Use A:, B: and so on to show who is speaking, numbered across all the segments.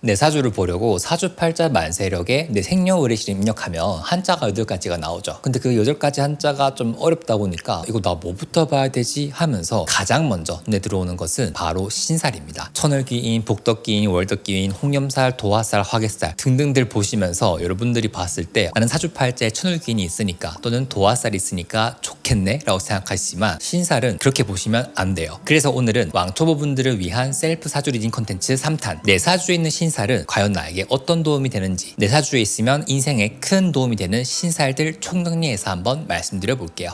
A: 내 사주를 보려고 사주팔자 만세력에 내 생년월일시를 입력하면 한자가 8가지가 나오죠. 근데 그 8가지 한자가 좀 어렵다 보니까 이거 나 뭐부터 봐야 되지 하면서 가장 먼저 눈에 들어오는 것은 바로 신살입니다. 천을귀인, 복덕귀인, 월덕귀인, 홍염살, 도화살, 화개살 등등들 보시면서 여러분들이 봤을 때 나는 사주팔자에 천을귀인이 있으니까 또는 도화살이 있으니까 좋겠네 라고 생각하시지만 신살은 그렇게 보시면 안 돼요. 그래서 오늘은 왕초보분들을 위한 셀프 사주 리딩 콘텐츠 3탄 내 사주에 있는 신살은 과연 나에게 어떤 도움이 되는지, 내 사주에 있으면 인생에 큰 도움이 되는 신살들 총정리해서 한번 말씀드려 볼게요.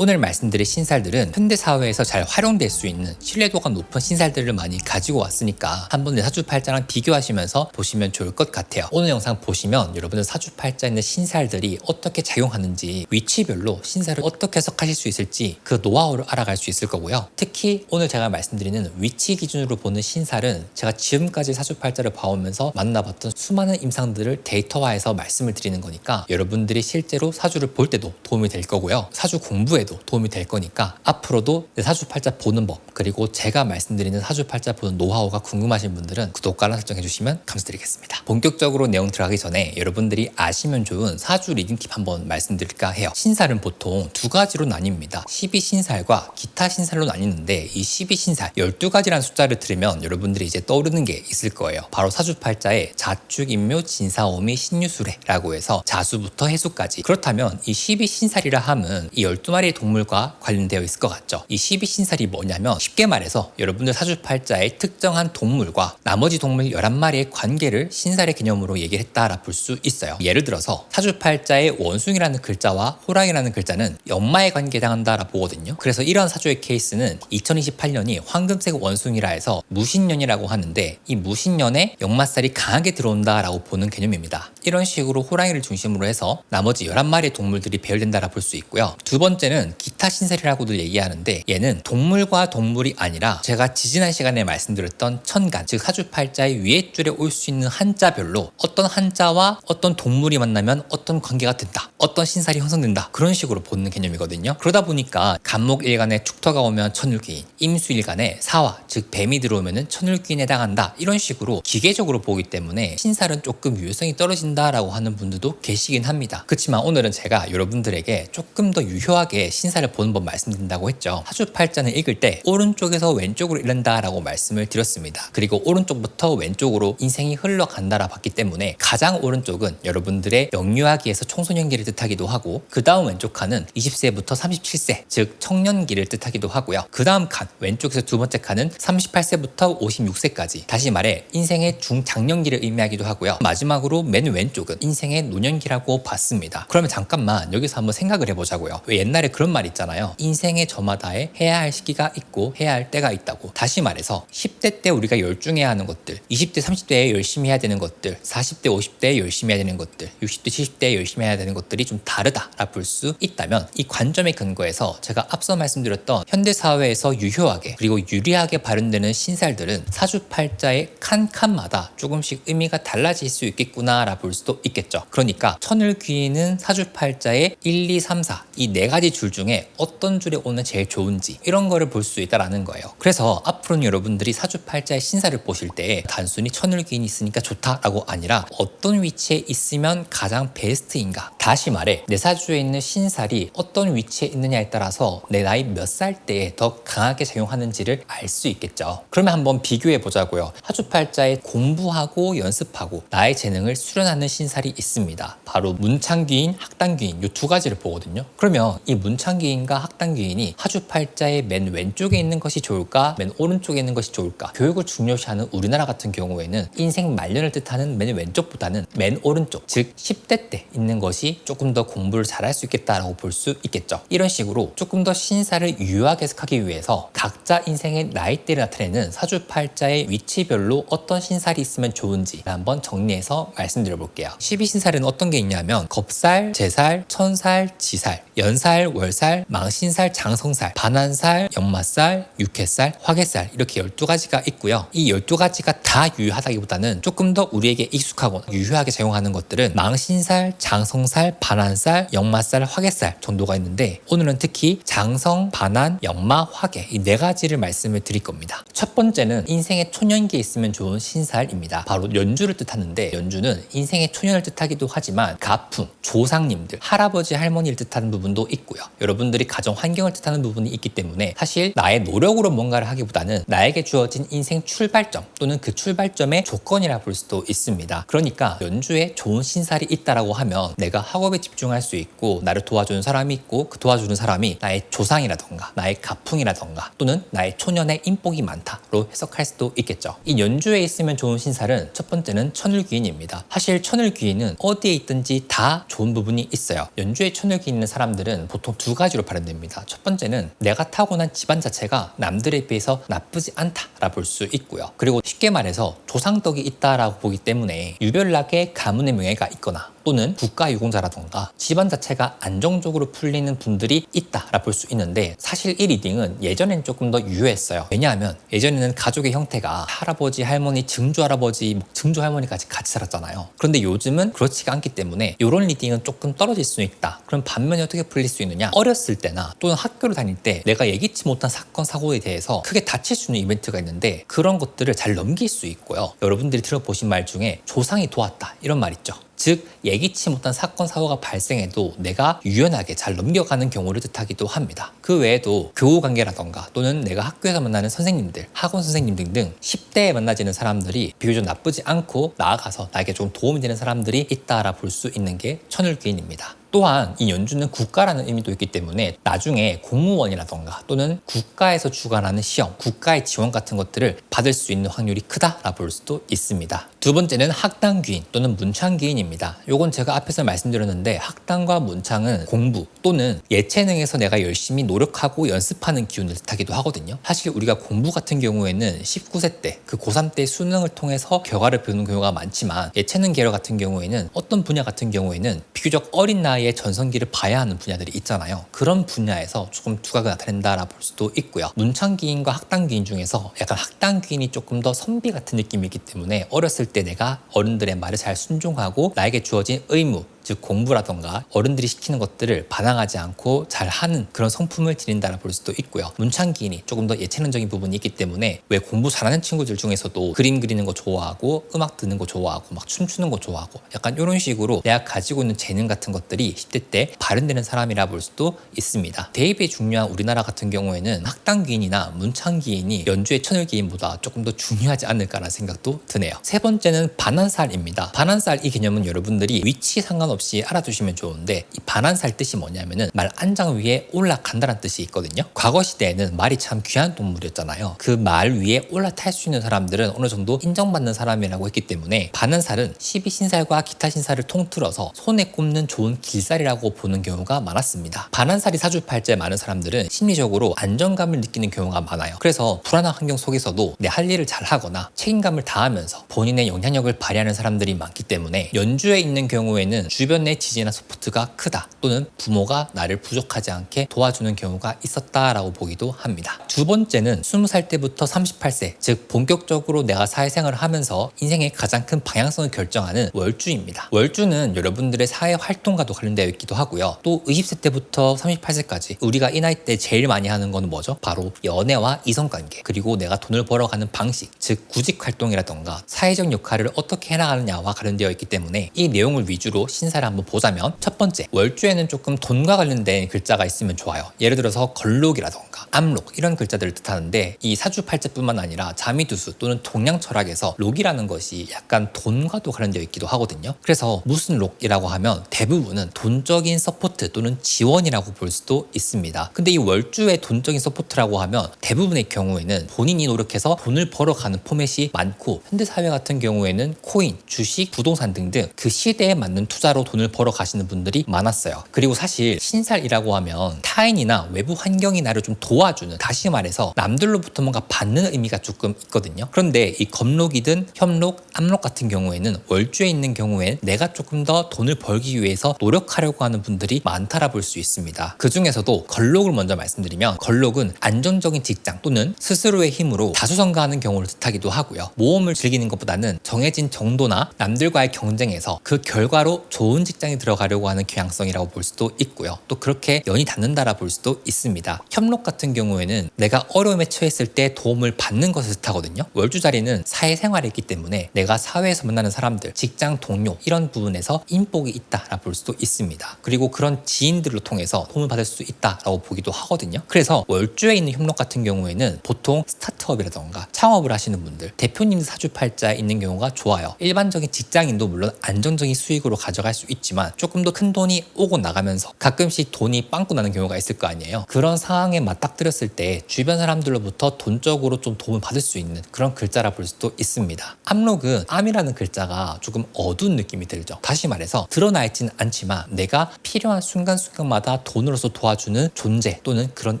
A: 오늘 말씀드릴 신살들은 현대사회에서 잘 활용될 수 있는 신뢰도가 높은 신살들을 많이 가지고 왔으니까 한번 내 사주팔자랑 비교하시면서 보시면 좋을 것 같아요. 오늘 영상 보시면 여러분들 사주팔자에 있는 신살들이 어떻게 작용하는지, 위치별로 신살을 어떻게 해석하실 수 있을지 그 노하우를 알아갈 수 있을 거고요. 특히 오늘 제가 말씀드리는 위치 기준으로 보는 신살은 제가 지금까지 사주팔자를 봐오면서 만나봤던 수많은 임상들을 데이터화해서 말씀을 드리는 거니까 여러분들이 실제로 사주를 볼 때도 도움이 될 거고요. 사주 공부에도 도움이 될 거니까 앞으로도 내 사주팔자 보는 법, 그리고 제가 말씀드리는 사주팔자 보는 노하우가 궁금하신 분들은 구독과 알람 설정해 주시면 감사드리겠습니다. 본격적으로 내용 들어가기 전에 여러분들이 아시면 좋은 사주 리딩 팁 한번 말씀드릴까 해요. 신살은 보통 두 가지로 나뉩니다. 12신살과 기타 신살로 나뉘는데 이 12신살 12가지라는 숫자를 들으면 여러분들이 이제 떠오르는 게 있을 거예요. 바로 사주팔자에 자축, 인묘, 진사오미, 신유술해라고 해서 자수부터 해수까지. 그렇다면 이 12신살이라 함은 이 12마리의 동물과 관련되어 있을 것 같죠. 이 12신살이 뭐냐면 쉽게 말해서 여러분들 사주팔자의 특정한 동물과 나머지 동물 11마리의 관계를 신살의 개념으로 얘기를 했다라 볼 수 있어요. 예를 들어서 사주팔자의 원숭이라는 글자와 호랑이라는 글자는 연마에 관계당한다라 보거든요. 그래서 이런 사주의 케이스는 2028년이 황금색 원숭이라 해서 무신년이라고 하는데 이 무신년에 역마살이 강하게 들어온다라고 보는 개념입니다. 이런 식으로 호랑이를 중심으로 해서 나머지 11마리의 동물들이 배열된다라 볼 수 있고요. 두 번째는 기타 신살이라고도 얘기하는데 얘는 동물과 동물이 아니라 제가 지지난 시간에 말씀드렸던 천간, 즉 사주팔자의 위에 줄에 올 수 있는 한자별로 어떤 한자와 어떤 동물이 만나면 어떤 관계가 된다, 어떤 신살이 형성된다, 그런 식으로 보는 개념이거든요. 그러다 보니까 간목일간에 축토가 오면 천을귀인, 임수일간에 사화, 즉 뱀이 들어오면 천을귀인에 해당한다, 이런 식으로 기계적으로 보기 때문에 신살은 조금 유효성이 떨어진다라고 하는 분들도 계시긴 합니다. 그렇지만 오늘은 제가 여러분들에게 조금 더 유효하게 신살을 보는 법 말씀드린다고 했죠. 사주팔자는 읽을 때 오른쪽에서 왼쪽으로 읽는다라고 말씀을 드렸습니다. 그리고 오른쪽부터 왼쪽으로 인생이 흘러간다라 봤기 때문에 가장 오른쪽은 여러분들의 영유아기에서 청소년기를 뜻하기도 하고 그 다음 왼쪽 칸은 20세부터 37세 즉 청년기를 뜻하기도 하고요. 그 다음 칸 왼쪽에서 두 번째 칸은 38세부터 56세까지 다시 말해 인생의 중장년기를 의미하기도 하고요. 마지막으로 맨 왼쪽은 인생의 노년기라고 봤습니다. 그러면 잠깐만 여기서 한번 생각을 해보자고요. 왜 옛날에 그런 말 있잖아요. 인생의 저마다에 해야 할 시기가 있고 해야 할 때가 있다고. 다시 말해서 10대 때 우리가 열중해야 하는 것들, 20대 30대에 열심히 해야 되는 것들, 40대 50대에 열심히 해야 되는 것들, 60대 70대에 열심히 해야 되는 것들이 좀 다르다라 볼 수 있다면 이 관점에 근거해서 제가 앞서 말씀드렸던 현대사회에서 유효하게 그리고 유리하게 발현되는 신살들은 사주팔자의 칸칸마다 조금씩 의미가 달라질 수 있겠구나라 볼 수도 있겠죠. 그러니까 천을귀인은 사주팔자의 1, 2, 3, 4 이 네 가지 줄 중에 어떤 줄에 오면 제일 좋은지 이런 거를 볼 수 있다라는 거예요. 그래서 앞으로는 여러분들이 사주팔자의 신살을 보실 때 단순히 천을귀인이 있으니까 좋다라고 아니라 어떤 위치에 있으면 가장 베스트인가, 다시 말해 내 사주에 있는 신살이 어떤 위치에 있느냐에 따라서 내 나이 몇 살 때에 더 강하게 작용하는지를 알 수 있겠죠. 그러면 한번 비교해 보자고요. 사주팔자에 공부하고 연습하고 나의 재능을 수련하는 신살이 있습니다. 바로 문창귀인, 학당귀인 이 두 가지를 보거든요. 그러면 이 문창귀인과 학당귀인이 사주팔자의 맨 왼쪽에 있는 것이 좋을까, 맨 오른쪽에 있는 것이 좋을까? 교육을 중요시하는 우리나라 같은 경우에는 인생 말년을 뜻하는 맨 왼쪽보다는 맨 오른쪽, 즉 10대 때 있는 것이 조금 더 공부를 잘할 수 있겠다라고 볼 수 있겠죠. 이런 식으로 조금 더 신살을 유효하게 해석하기 위해서 각자 인생의 나이대를 나타내는 사주팔자의 위치별로 어떤 신살이 있으면 좋은지 한번 정리해서 말씀드려 볼게요. 12신살은 어떤 게 있냐면 겁살, 제살, 천살, 지살, 연살, 월 별살, 망신살, 장성살, 반한살, 역마살, 육해살, 화개살 이렇게 12가지가 있고요. 이 12가지가 다 유효하다기보다는 조금 더 우리에게 익숙하고 유효하게 작용하는 것들은 망신살, 장성살, 반한살, 역마살, 화개살 정도가 있는데 오늘은 특히 장성, 반한, 역마, 화개 이 4가지를 말씀을 드릴 겁니다. 첫 번째는 인생의 초년기에 있으면 좋은 신살입니다. 바로 연주를 뜻하는데 연주는 인생의 초년을 뜻하기도 하지만 가풍, 조상님들, 할아버지, 할머니를 뜻하는 부분도 있고요. 여러분들이 가정 환경을 뜻하는 부분이 있기 때문에 사실 나의 노력으로 뭔가를 하기보다는 나에게 주어진 인생 출발점 또는 그 출발점의 조건이라 볼 수도 있습니다. 그러니까 연주에 좋은 신살이 있다라고 하면 내가 학업에 집중할 수 있고 나를 도와주는 사람이 있고 그 도와주는 사람이 나의 조상이라던가 나의 가풍이라던가 또는 나의 초년의 인복이 많다로 해석할 수도 있겠죠. 이 연주에 있으면 좋은 신살은 첫 번째는 천을귀인입니다. 사실 천을귀인은 어디에 있든지 다 좋은 부분이 있어요. 연주에 천을귀인 있는 사람들은 보통 2가지로 발현됩니다. 첫 번째는 내가 타고난 집안 자체가 남들에 비해서 나쁘지 않다라 볼 수 있고요. 그리고 쉽게 말해서 조상덕이 있다라고 보기 때문에 유별나게 가문의 명예가 있거나 또는 국가유공자라던가 집안 자체가 안정적으로 풀리는 분들이 있다라 볼 수 있는데 사실 이 리딩은 예전엔 조금 더 유효했어요. 왜냐하면 예전에는 가족의 형태가 할아버지, 할머니, 증조할아버지, 증조할머니까지 같이 살았잖아요. 그런데 요즘은 그렇지가 않기 때문에 이런 리딩은 조금 떨어질 수 있다. 그럼 반면에 어떻게 풀릴 수 있느냐? 어렸을 때나 또는 학교를 다닐 때 내가 예기치 못한 사건, 사고에 대해서 크게 다칠 수 있는 이벤트가 있는데 그런 것들을 잘 넘길 수 있고요. 여러분들이 들어보신 말 중에 조상이 도왔다 이런 말 있죠. 즉 예기치 못한 사건, 사고가 발생해도 내가 유연하게 잘 넘겨가는 경우를 뜻하기도 합니다. 그 외에도 교우관계라던가 또는 내가 학교에서 만나는 선생님들, 학원 선생님 등등 10대에 만나지는 사람들이 비교적 나쁘지 않고 나아가서 나에게 좀 도움이 되는 사람들이 있다라 볼 수 있는 게 천을귀인입니다. 또한 이 연주는 국가라는 의미도 있기 때문에 나중에 공무원이라던가 또는 국가에서 주관하는 시험, 국가의 지원 같은 것들을 받을 수 있는 확률이 크다라 볼 수도 있습니다. 두 번째는 학당귀인 또는 문창귀인입니다. 요건 제가 앞에서 말씀드렸는데 학당과 문창은 공부 또는 예체능에서 내가 열심히 노력하고 연습하는 기운을 뜻하기도 하거든요. 사실 우리가 공부 같은 경우에는 19세 때 그 고3 때 수능을 통해서 결과를 배우는 경우가 많지만 예체능 계열 같은 경우에는 어떤 분야 같은 경우에는 비교적 어린 나이에 전성기를 봐야 하는 분야들이 있잖아요. 그런 분야에서 조금 두각을 나타낸다라 볼 수도 있고요. 문창귀인과 학당귀인 중에서 약간 학당귀인이 조금 더 선비 같은 느낌이기 때문에 어렸을 때 내가 어른들의 말을 잘 순종하고 나에게 주어진 의무 즉 공부라던가 어른들이 시키는 것들을 반항하지 않고 잘하는 그런 성품을 지닌다라 볼 수도 있고요. 문창기인이 조금 더 예체능적인 부분이 있기 때문에 왜 공부 잘하는 친구들 중에서도 그림 그리는 거 좋아하고 음악 듣는 거 좋아하고 막 춤추는 거 좋아하고 약간 이런 식으로 내가 가지고 있는 재능 같은 것들이 10대 때 발현되는 사람이라 볼 수도 있습니다. 대입에 중요한 우리나라 같은 경우에는 학당기인이나 문창기인이 연주의 천을기인보다 조금 더 중요하지 않을까라는 생각도 드네요. 세 번째는 반한살입니다. 반한살 이 개념은 여러분들이 위치 상관없이 알아두시면 좋은데 이 반한살 뜻이 뭐냐면은 말 안장 위에 올라간다는 뜻이 있거든요. 과거 시대에는 말이 참 귀한 동물이었잖아요. 그 말 위에 올라탈 수 있는 사람들은 어느 정도 인정받는 사람이라고 했기 때문에 반한살은 12신살과 기타 신살을 통틀어서 손에 꼽는 좋은 길살이라고 보는 경우가 많았습니다. 반한살이 사주팔자에 많은 사람들은 심리적으로 안정감을 느끼는 경우가 많아요. 그래서 불안한 환경 속에서도 내 할 일을 잘하거나 책임감을 다하면서 본인의 영향력을 발휘하는 사람들이 많기 때문에 연주에 있는 경우에는 주변의 지지나 서포트가 크다 또는 부모가 나를 부족하지 않게 도와주는 경우가 있었다라고 보기도 합니다. 두 번째는 20살 때부터 38세 즉 본격적으로 내가 사회생활을 하면서 인생의 가장 큰 방향성을 결정하는 월주입니다. 월주는 여러분들의 사회 활동과도 관련되어 있기도 하고요. 또 20세 때부터 38세까지 우리가 이 나이 때 제일 많이 하는 건 뭐죠? 바로 연애와 이성관계 그리고 내가 돈을 벌어가는 방식 즉 구직활동이라던가 사회적 역할을 어떻게 해나가느냐와 관련되어 있기 때문에 이 내용을 위주로 신사를 한번 보자면 첫 번째, 월주에는 조금 돈과 관련된 글자가 있으면 좋아요. 예를 들어서 걸록이라던가 암록 이런 글자들을 뜻하는데 이 사주팔자뿐만 아니라 자미두수 또는 동양철학에서 록이라는 것이 약간 돈과도 관련되어 있기도 하거든요. 그래서 무슨 록이라고 하면 대부분은 돈적인 서포트 또는 지원이라고 볼 수도 있습니다. 근데 이 월주의 돈적인 서포트라고 하면 대부분의 경우에는 본인이 노력해서 돈을 벌어가는 포맷이 많고 현대사회 같은 경우에는 코인, 주식, 부동산 등등 그 시대에 맞는 투자로 진짜로 돈을 벌어 가시는 분들이 많았어요. 그리고 사실 신살이라고 하면 타인이나 외부 환경이 나를 좀 도와주는, 다시 말해서 남들로부터 뭔가 받는 의미가 조금 있거든요. 그런데 이 겁록이든 협록, 압록 같은 경우에는 월주에 있는 경우엔 내가 조금 더 돈을 벌기 위해서 노력하려고 하는 분들이 많다라 볼 수 있습니다. 그 중에서도 걸록을 먼저 말씀드리면, 걸록은 안정적인 직장 또는 스스로의 힘으로 다수성가하는 경우를 뜻하기도 하고요. 모험을 즐기는 것보다는 정해진 정도나 남들과의 경쟁에서 그 결과로 좋은 직장에 들어가려고 하는 경향성이라고 볼 수도 있고요. 또 그렇게 연이 닿는다라 볼 수도 있습니다. 협록 같은 경우에는 내가 어려움에 처했을 때 도움을 받는 것을 뜻하거든요. 월주 자리는 사회생활에 있기 때문에 내가 사회에서 만나는 사람들, 직장 동료 이런 부분에서 인복이 있다라 볼 수도 있습니다. 그리고 그런 지인들을 통해서 도움을 받을 수 있다라고 보기도 하거든요. 그래서 월주에 있는 협록 같은 경우에는 보통 스타트업이라던가 창업을 하시는 분들, 대표님 사주팔자에 있는 경우가 좋아요. 일반적인 직장인도 물론 안정적인 수익으로 가져갈 수 있지만 조금 더 큰 돈이 오고 나가면서 가끔씩 돈이 빵꾸 나는 경우가 있을 거 아니에요. 그런 상황에 맞닥뜨렸을 때 주변 사람들로부터 돈적으로 좀 도움을 받을 수 있는 그런 글자라 볼 수도 있습니다. 압록은 암이라는 글자가 조금 어두운 느낌이 들죠. 다시 말해서 드러나 있지는 않지만 내가 필요한 순간순간마다 돈으로서 도와주는 존재 또는 그런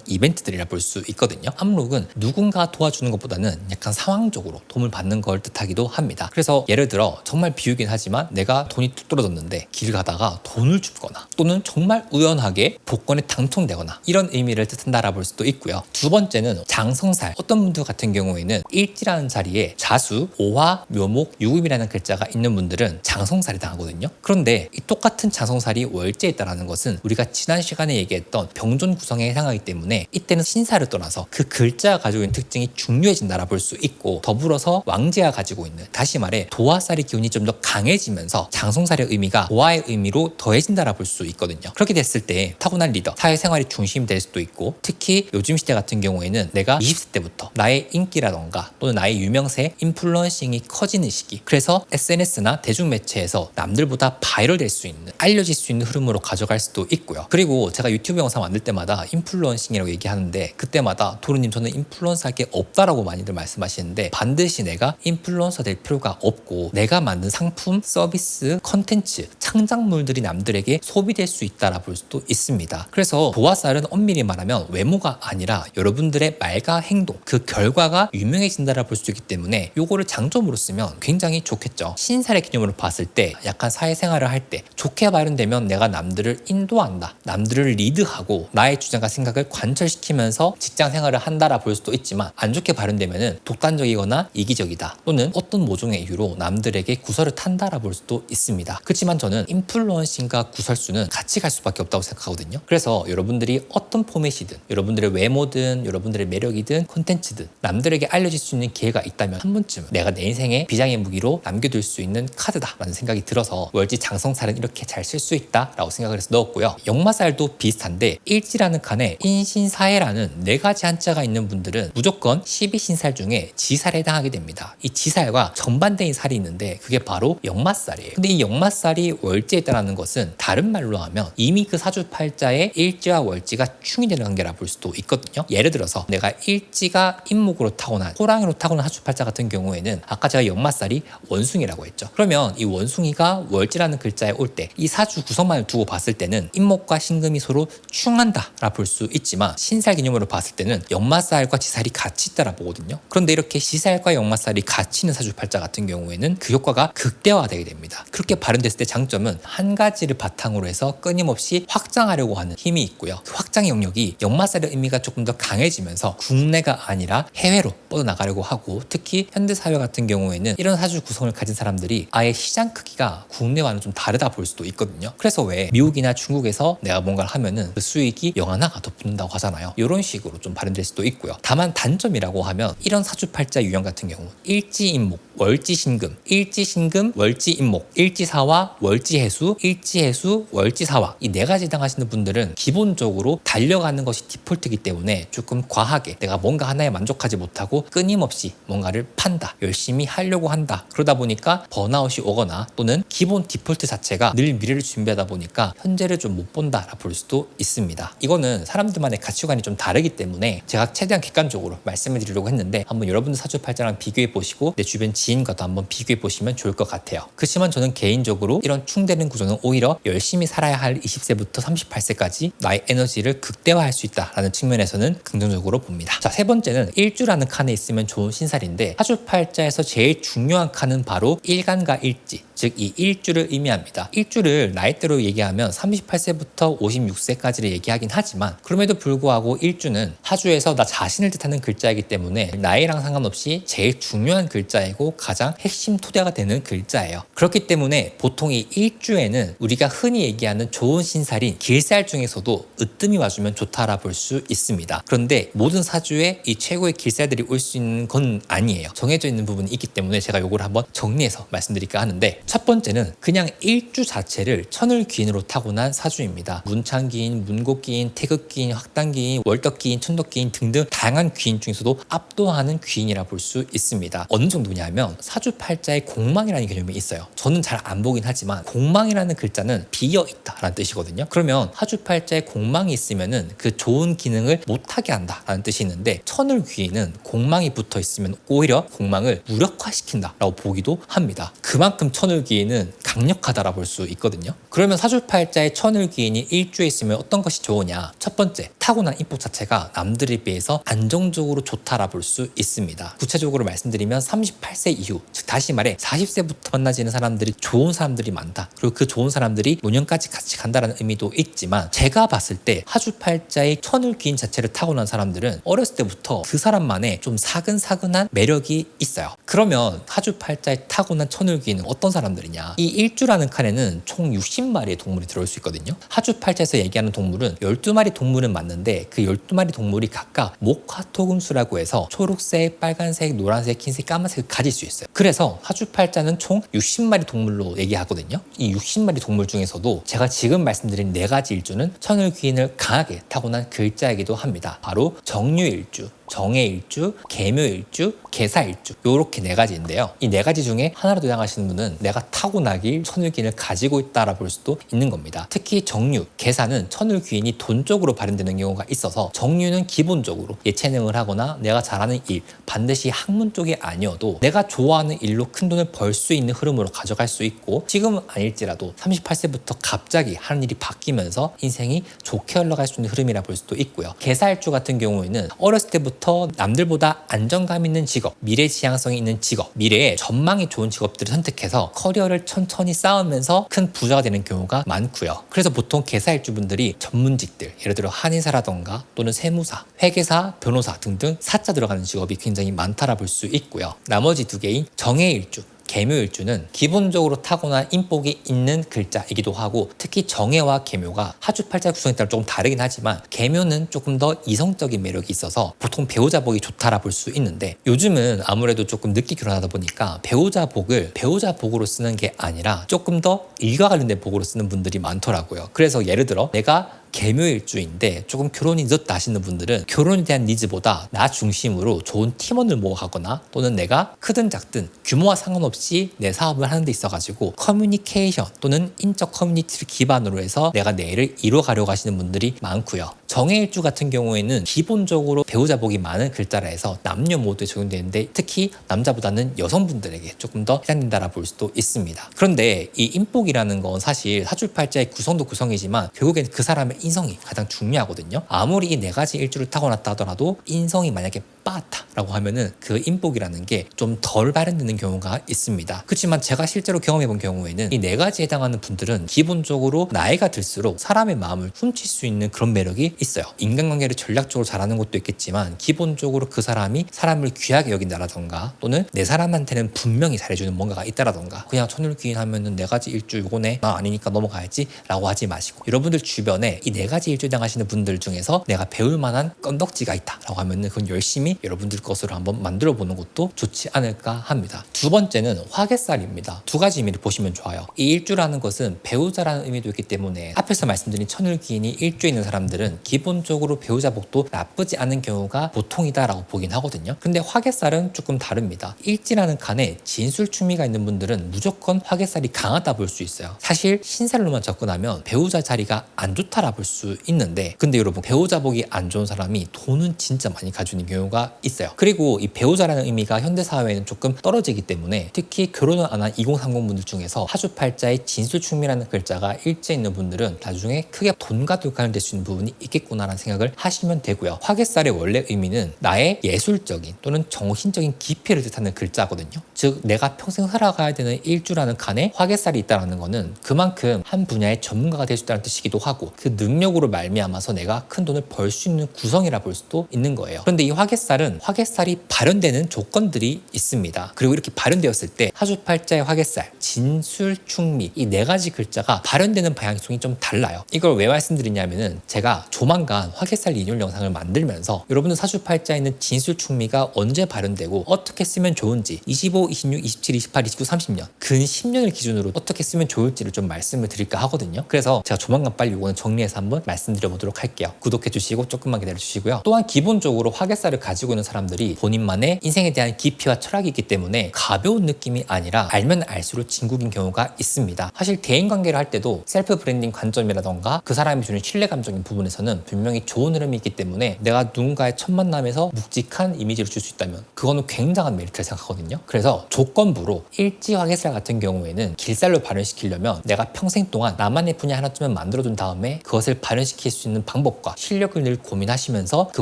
A: 이벤트들이라 볼 수 있거든요. 압록은 누군가 도와주는 것보다는 약간 상황적으로 도움을 받는 걸 뜻하기도 합니다. 그래서 예를 들어 정말 비유긴 하지만 내가 돈이 뚝 떨어졌는데 길 가다가 돈을 줍거나 또는 정말 우연하게 복권에 당첨되거나 이런 의미를 뜻한다라 볼 수도 있고요. 두 번째는 장성살. 어떤 분들 같은 경우에는 일지라는 자리에 자수, 오화, 묘목, 유금이라는 글자가 있는 분들은 장성살이 당하거든요. 그런데 이 똑같은 장성살이 월제에 있다는 것은 우리가 지난 시간에 얘기했던 병존 구성에 해당하기 때문에 이때는 신사를 떠나서 그 글자가 가지고 있는 특징이 중요해진다라 볼 수 있고, 더불어서 왕제가 가지고 있는, 다시 말해 도화살의 기운이 좀 더 강해지면서 장성살의 의미가 도화의 의미로 더해진다라 볼 수 있거든요. 그렇게 됐을 때 타고난 리더, 사회생활이 중심이 될 수도 있고, 특히 요즘 시대 같은 경우에는 내가 20세 때부터 나의 인기라던가 또는 나의 유명세, 인플루언싱이 커지는 시기, 그래서 SNS나 대중매체에서 남들보다 바이럴 될 수 있는, 알려질 수 있는 흐름으로 가져갈 수도 있고요. 그리고 제가 유튜브 영상 만들 때마다 인플루언싱이라고 얘기하는데 그때마다 도루님 저는 인플루언서 할 게 없다라고 많이들 말씀하시는데, 반드시 내가 인플루언서 될 필요가 없고 내가 만든 상품, 서비스, 컨텐츠, 창작물들이 남들에게 소비될 수 있다라 볼 수도 있습니다. 그래서 도화살은 엄밀히 말하면 외모가 아니라 여러분들의 말과 행동, 그 결과가 유명해진다라 볼 수 있기 때문에 요거를 장점으로 쓰면 굉장히 좋겠죠. 신살의 개념으로 봤을 때 약간 사회생활을 할 때 좋게 발현되면 내가 남들을 인도한다, 남들을 리드하고 나의 주장과 생각을 관철시키면서 직장 생활을 한다라 볼 수도 있지만, 안 좋게 발현되면 독단적이거나 이기적이다 또는 어떤 모종의 이유로 남들에게 구설을 탄다라 볼 수도 있습니다. 그렇지만 저는 인플루언싱과 구설수는 같이 갈 수밖에 없다고 생각하거든요. 그래서 여러분들이 어떤 포맷이든, 여러분들의 외모든 여러분들의 매력이든 콘텐츠든 남들에게 알려질 수 있는 기회가 있다면 한 번쯤은 내가 내 인생의 비장의 무기로 남겨둘 수 있는 카드다라는 생각이 들어서 월지 장성살은 이렇게 잘 쓸 수 있다라고 생각을 해서 넣었고요. 역마살도 비슷한데 일지라는 칸에 인신사해라는 4가지 한자가 있는 분들은 무조건 12신살 중에 지살에 해당하게 됩니다. 이 지살과 정반대인 살이 있는데 그게 바로 역마살이에요. 근데 이 역마살이 월지에 있다는 것은 다른 말로 하면 이미 그 사주팔자에 일지와 월지가 충이 되는 관계라 볼 수도 있거든요. 예를 들어서 내가 일지가 인목으로 타고난, 호랑이로 타고난 사주팔자 같은 경우에는 아까 제가 역마살이 원숭이라고 했죠. 그러면 이 원숭이가 월지라는 글자에 올 때 이 사주 구성만을 두고 봤을 때는 인목과 신금이 서로 충한다라 볼 수 있지만, 신살 개념으로 봤을 때는 역마살과 지살이 같이 있다라 보거든요. 그런데 이렇게 지살과 역마살이 같이 있는 사주팔자 같은 경우에는 그 효과가 극대화되게 됩니다. 그렇게 발현됐을 때 장점은 한 가지를 바탕으로 해서 끊임없이 확장하려고 하는 힘이 있고요. 그 확장의 영역이 역마살의 의미가 조금 더 강해지면서 국내가 아니라 해외로 뻗어나가려고 하고, 특히 현대사회 같은 경우에는 이런 사주 구성을 가진 사람들이 아예 시장 크기가 국내와는 좀 다르다 볼 수도 있거든요. 그래서 왜 미국이나 중국에서 내가 뭔가를 하면은 그 수익이 0 하나가 더 붙는다고 하잖아요. 이런 식으로 좀 발현될 수도 있고요. 다만 단점이라고 하면 이런 사주팔자 유형 같은 경우 일지인목, 월지신금, 일지신금, 월지인목, 일지사화, 월지해수, 일지해수, 월지사화, 이 4가지 해당하시는 분들은 기본적으로 달려가는 것이 디폴트이기 때문에 조금 과하게 내가 뭔가 하나에 만족하지 못하고 끊임없이 뭔가를 판다, 열심히 하려고 한다. 그러다 보니까 번아웃이 오거나 또는 기본 디폴트 자체가 늘 미래를 준비하다 보니까 현재를 좀 못 본다라 볼 수도 있습니다. 이거는 사람들만의 가치관이 좀 다르기 때문에 제가 최대한 객관적으로 말씀을 드리려고 했는데, 한번 여러분들 사주팔자랑 비교해 보시고 내 주변 지인과도 한번 비교해 보시면 좋을 것 같아요. 그렇지만 저는 개인적으로 이런 충되는 구조는 오히려 열심히 살아야 할 20세부터 38세까지 나의 에너지를 극대화할 수 있다라는 측면에서는 긍정적으로 봅니다. 자, 세 번째는 일주라는 칸에 있으면 좋은 신살인데 사주팔자에서 제일 중요한 칸은 바로 일간과 일지, 즉 이 일주를 의미합니다. 일주를 나이대로 얘기하면 38세부터 56세까지를 얘기하긴 하지만 그럼에도 불구하고 일주는 사주에서 나 자신을 뜻하는 글자이기 때문에 나이랑 상관없이 제일 중요한 글자이고 가장 핵심 토대가 되는 글자예요. 그렇기 때문에 보통 이 일주에는 우리가 흔히 얘기하는 좋은 신살인 길살 중에서도 으뜸이 와주면 좋다라 볼 수 있습니다. 그런데 모든 사주에 이 최고의 길살들이 올 수 있는 건 아니에요. 정해져 있는 부분이 있기 때문에 제가 요걸 한번 정리해서 말씀드릴까 하는데, 첫 번째는 그냥 일주 자체를 천을귀인으로 타고난 사주입니다. 문昌기인, 문곡기인, 태극기인, 확단기인, 월덕기인, 천덕기인 등등 다양한 귀인 중에서도 압도하는 귀인이라 볼 수 있습니다. 어느 정도냐면 사주팔자에 공망이라는 개념이 있어요. 저는 잘 안 보긴 하지만 공망이라는 글자는 비어있다라는 뜻이거든요. 그러면 사주팔자에 공망이 있으면은 그 좋은 기능을 못하게 한다라는 뜻이 있는데, 천을귀인은 공망이 붙어 있으면 오히려 공망을 무력화시킨다라고 보기도 합니다. 그만큼 천을귀인은 강력하다라 볼 수 있거든요. 그러면 사주팔자에 천을귀인이 일주에 있으면 어떤 것이 좋으냐? 첫 번째, 타고난 인복 자체가 남들에 비해서 안정적으로 좋다라 볼 수 있습니다. 구체적으로 말씀드리면 38세 이후, 즉 다시 말해 40세부터 만나지는 사람들이 좋은 사람들이 많다. 그리고 그 좋은 사람들이 노년까지 같이 간다는 의미도 있지만, 제가 봤을 때 사주팔자의 천을귀인 자체를 타고난 사람들은 어렸을 때부터 그 사람만의 좀 사근사근한 매력이 있어요. 그러면 사주팔자에 타고난 천을귀인은 어떤 사람들이냐? 이 일주라는 칸에는 총 60마리의 동물이 들어올 수 있거든요. 사주팔자에서 얘기하는 동물은 12마리 동물은 맞는데 그 12마리 동물이 각각 목화토금수라고 해서 초록색, 빨간색, 노란색, 흰색, 까만색을 가질 수 있어요. 그래서 사주팔자는 총 60마리 동물로 얘기하거든요. 이 60마리 동물 중에서도 제가 지금 말씀드린 4가지 일주는 천을귀인을 강하게 타고난 글자이기도 합니다. 바로 정유일주, 정해일주, 계묘일주, 계사일주, 요렇게 4가지인데요. 이 4가지 중에 하나라도 해당하시는 분은 내가 타고나길 천을귀인을 가지고 있다라 볼 수도 있는 겁니다. 특히 정유, 계사는 천을귀인이 돈 쪽으로 발현되는 경우가 있어서, 정유는 기본적으로 예체능을 하거나 내가 잘하는 일, 반드시 학문 쪽이 아니어도 내가 좋아하는 일로 큰 돈을 벌 수 있는 흐름으로 가져갈 수 있고, 지금은 아닐지라도 38세부터 갑자기 하는 일이 바뀌면서 인생이 좋게 흘러갈 수 있는 흐름이라 볼 수도 있고요. 계사일주 같은 경우에는 어렸을 때부터 남들보다 안정감 있는 직업, 미래 지향성이 있는 직업, 미래에 전망이 좋은 직업들을 선택해서 커리어를 천천히 쌓으면서 큰 부자가 되는 경우가 많고요. 그래서 보통 계사일주분들이 전문직들, 예를 들어 한의사라던가 또는 세무사, 회계사, 변호사 등등 사자 들어가는 직업이 굉장히 많다라 볼 수 있고요. 나머지 2개인 정해일주, 계묘일주는 기본적으로 타고난 인복이 있는 글자이기도 하고, 특히 정해와 계묘가 사주팔자 구성에 따라 조금 다르긴 하지만 계묘는 조금 더 이성적인 매력이 있어서 보통 배우자 복이 좋다라 볼 수 있는데, 요즘은 아무래도 조금 늦게 결혼하다 보니까 배우자 복을 배우자 복으로 쓰는 게 아니라 조금 더 일과 관련된 복으로 쓰는 분들이 많더라고요. 그래서 예를 들어 내가 계묘일주인데 조금 결혼이 늦었다 하시는 분들은 결혼에 대한 니즈보다 나 중심으로 좋은 팀원을 모아가거나, 또는 내가 크든 작든 규모와 상관없이 내 사업을 하는 데 있어가지고 커뮤니케이션 또는 인적 커뮤니티를 기반으로 해서 내가 내 일을 이뤄가려고 하시는 분들이 많고요. 정해일주 같은 경우에는 기본적으로 배우자 복이 많은 글자라 해서 남녀 모두에 적용되는데, 특히 남자보다는 여성분들에게 조금 더 해당된다라 볼 수도 있습니다. 그런데 이 인복이라는 건 사실 사주팔자의 구성도 구성이지만 결국엔 그 사람의 인성이 가장 중요하거든요. 아무리 이 4가지 일주를 타고났다 하더라도 인성이 만약에 빠았다라고 하면은 그 인복이라는 게 좀 덜 발현되는 경우가 있습니다. 그렇지만 제가 실제로 경험해본 경우에는 이 4가지에 해당하는 분들은 기본적으로 나이가 들수록 사람의 마음을 훔칠 수 있는 그런 매력이 있어요. 인간관계를 전략적으로 잘하는 것도 있겠지만 기본적으로 그 사람이 사람을 귀하게 여긴다라던가, 또는 내 사람한테는 분명히 잘해주는 뭔가가 있다라던가, 그냥 천을귀인 하면은 4가지 일주 요거네, 나 아니니까 넘어가야지 라고 하지 마시고, 여러분들 주변에 이 4가지 일주에 해당하시는 분들 중에서 내가 배울 만한 건덕지가 있다라고 하면은 그건 열심히 여러분들 것으로 한번 만들어 보는 것도 좋지 않을까 합니다. 2번째는 화개살입니다. 2가지 의미를 보시면 좋아요. 이 일주라는 것은 배우자라는 의미도 있기 때문에 앞에서 말씀드린 천을귀인이 일주에 있는 사람들은 기본적으로 배우자복도 나쁘지 않은 경우가 보통이다라고 보긴 하거든요. 근데 화개살은 조금 다릅니다. 일지라는 칸에 진술충미가 있는 분들은 무조건 화개살이 강하다 볼 수 있어요. 사실 신살로만 접근하면 배우자 자리가 안 좋다라 볼 수 있는데, 근데 여러분 배우자복이 안 좋은 사람이 돈은 진짜 많이 가지는 경우가 있어요. 그리고 이 배우자라는 의미가 현대사회에는 조금 떨어지기 때문에 특히 결혼을 안 한 2030 분들 중에서 사주팔자에 진술충미라는 글자가 일지에 있는 분들은 나중에 크게 돈과 관련될 수 있는 부분이 있겠구나라는 생각을 하시면 되고요. 화개살의 원래 의미는 나의 예술적인 또는 정신적인 깊이를 뜻하는 글자거든요. 즉 내가 평생 살아가야 되는 일주라는 칸에 화개살이 있다는 거는 그만큼 한 분야의 전문가가 될 수 있다는 뜻이기도 하고, 그 능력으로 말미암아서 내가 큰 돈을 벌 수 있는 구성이라 볼 수도 있는 거예요. 그런데 이 화개살은 화개살이 발현되는 조건들이 있습니다. 그리고 이렇게 발현되었을 때 사주팔자의 화개살, 진술충미 이 네 가지 글자가 발현되는 방향성이 좀 달라요. 이걸 왜 말씀드리냐면은 제가 조만간 화개살 인율 영상을 만들면서 여러분들 사주팔자에 있는 진술충미가 언제 발현되고 어떻게 쓰면 좋은지 25, 26, 27, 28, 29, 30년 근 10년을 기준으로 어떻게 쓰면 좋을지를 좀 말씀을 드릴까 하거든요. 그래서 제가 조만간 빨리 이거는 정리해서 한번 말씀드려 보도록 할게요. 구독해 주시고 조금만 기다려 주시고요. 또한 기본적으로 화개살을 가지고 있는 사람들이 본인만의 인생에 대한 깊이와 철학이 있기 때문에 가벼운 느낌이 아니라 알면 알수록 진국인 경우가 있습니다. 사실 대인관계를 할 때도 셀프 브랜딩 관점이라던가 그 사람이 주는 신뢰감적인 부분에서는 분명히 좋은 흐름이 있기 때문에 내가 누군가의 첫 만남에서 묵직한 이미지를 줄 수 있다면 그거는 굉장한 메리트를 생각하거든요. 그래서 조건부로 일지 화개살 같은 경우에는 길살로 발현시키려면 내가 평생 동안 나만의 분야 하나쯤은 만들어둔 다음에 그것을 발현시킬 수 있는 방법과 실력을 늘 고민하시면서 그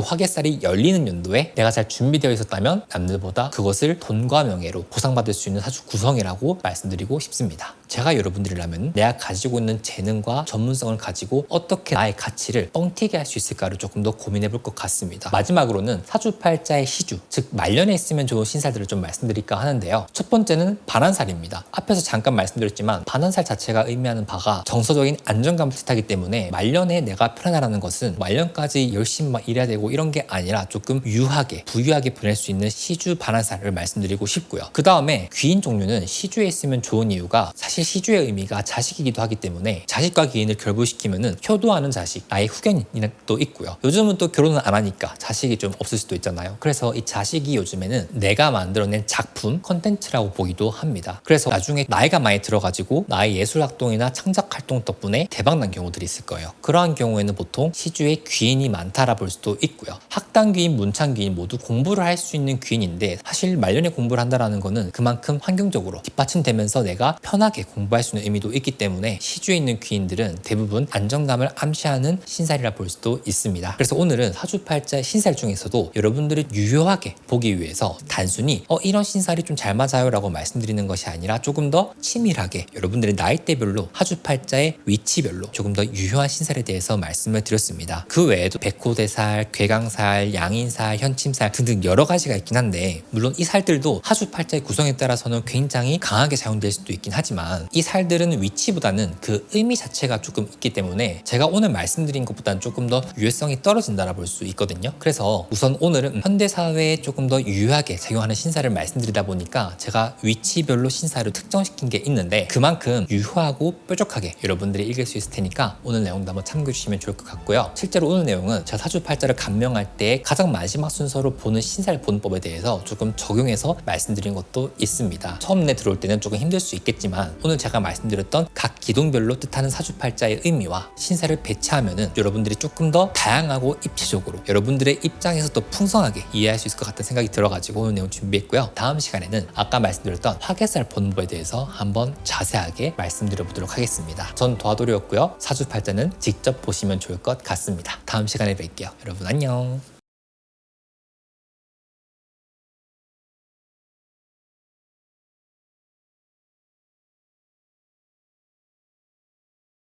A: 화개살이 열리는 연도에 내가 잘 준비되어 있었다면 남들보다 그것을 돈과 명예로 보상받을 수 있는 사주 구성이라고 말씀드리고 싶습니다. 제가 여러분들이라면 내가 가지고 있는 재능과 전문성을 가지고 어떻게 나의 가치를 뻥튀기 할 수 있을까를 조금 더 고민해 볼 것 같습니다. 마지막으로는 사주팔자의 시주, 즉 말년에 있으면 좋은 신살들을 좀 말씀드릴까 하는데요. 첫 번째는 반환살입니다. 앞에서 잠깐 말씀드렸지만 반환살 자체가 의미하는 바가 정서적인 안정감을 뜻하기 때문에 말년에 내가 편안하라는 것은 말년까지 열심히 막 일해야 되고 이런 게 아니라 조금 유하게 부유하게 보낼 수 있는 시주 반환살을 말씀드리고 싶고요. 그 다음에 귀인 종류는 시주에 있으면 좋은 이유가 사실 시주의 의미가 자식이기도 하기 때문에 자식과 귀인을 결부시키면은 효도하는 자식, 나의 후견인이 또 있고요. 요즘은 또 결혼을 안 하니까 자식이 좀 없을 수도 있잖아요. 그래서 이 자식이 요즘에는 내가 만들어낸 작품, 컨텐츠라고 보기도 합니다. 그래서 나중에 나이가 많이 들어가지고 나의 예술활동이나 창작활동 덕분에 대박난 경우들이 있을 거예요. 그러한 경우에는 보통 시주에 귀인이 많다라 볼 수도 있고요. 학당귀인, 문창귀인 모두 공부를 할 수 있는 귀인인데 사실 말년에 공부를 한다는 거는 그만큼 환경적으로 뒷받침되면서 내가 편하게 공부할 수 있는 의미도 있기 때문에 시주에 있는 귀인들은 대부분 안정감을 암시하는 신살이라 볼 수도 있습니다. 그래서 오늘은 사주팔자 신살 중에서도 여러분들이 유효하게 보기 위해서 단순히 이런 신살이 좀 잘 맞아요 라고 말씀드리는 것이 아니라 조금 더 치밀하게 여러분들의 나이대별로 사주팔자의 위치별로 조금 더 유효한 신살에 대해서 말씀을 드렸습니다. 그 외에도 백호대살, 괴강살, 양인살, 현침살 등등 여러 가지가 있긴 한데 물론 이 살들도 사주팔자의 구성에 따라서는 굉장히 강하게 사용될 수도 있긴 하지만 이 살들은 위치보다는 그 의미 자체가 조금 있기 때문에 제가 오늘 말씀드린 것보다는 조금 더 유효성이 떨어진다라 볼 수 있거든요. 그래서 우선 오늘은 현대사회에 조금 더 유효하게 작용하는 신살을 말씀드리다 보니까 제가 위치별로 신살을 특정시킨 게 있는데 그만큼 유효하고 뾰족하게 여러분들이 읽을 수 있을 테니까 오늘 내용도 한번 참고해 주시면 좋을 것 같고요. 실제로 오늘 내용은 제가 사주팔자를 감명할 때 가장 마지막 순서로 보는 신살 본법에 대해서 조금 적용해서 말씀드린 것도 있습니다. 처음에 들어올 때는 조금 힘들 수 있겠지만 오늘 제가 말씀드렸던 각 기둥별로 뜻하는 사주팔자의 의미와 신살을 배치하면은 여러분들이 조금 더 다양하고 입체적으로 여러분들의 입장에서 더 풍성하게 이해할 수 있을 것 같다는 생각이 들어가지고 오늘 내용 준비했고요. 다음 시간에는 아까 말씀드렸던 화개살 본법에 대해서 한번 자세하게 말씀드려보도록 하겠습니다. 전 도화돌이였고요. 사주팔자는 직접 보시면 좋을 것 같습니다. 다음 시간에 뵐게요. 여러분 안녕.